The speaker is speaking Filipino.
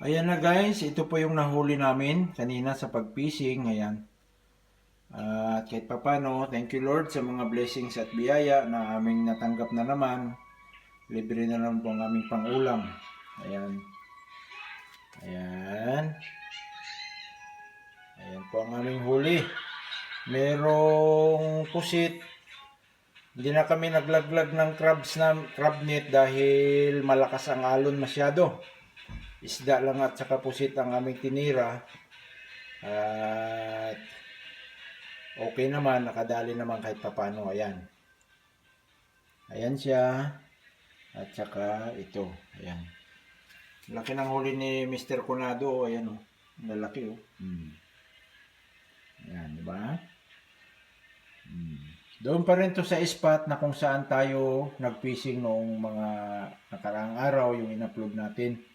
Ayan na guys, ito po yung nahuli namin kanina sa pag-fishing. Ayan. At kahit papano, thank you Lord sa mga blessings at biyaya na aming natanggap na naman. Libre na naman po ang aming pangulam. Ayan. Ayan. Ayan po ang aming huli. Merong pusit. Hindi na kami naglaglag ng crab net dahil malakas ang alon masyado. Isda lang at saka pusit ang aming tinira. At okay naman, nakadali naman kahit papano. Ayan. Ayan siya. At saka ito. Ayan. Laki ng huli ni Mr. Conado. Ayan o. Lalaki o. Ayan, diba? Doon pa rin to sa spot na kung saan tayo nag-fishing noong mga nakaraang araw, yung in-upload natin.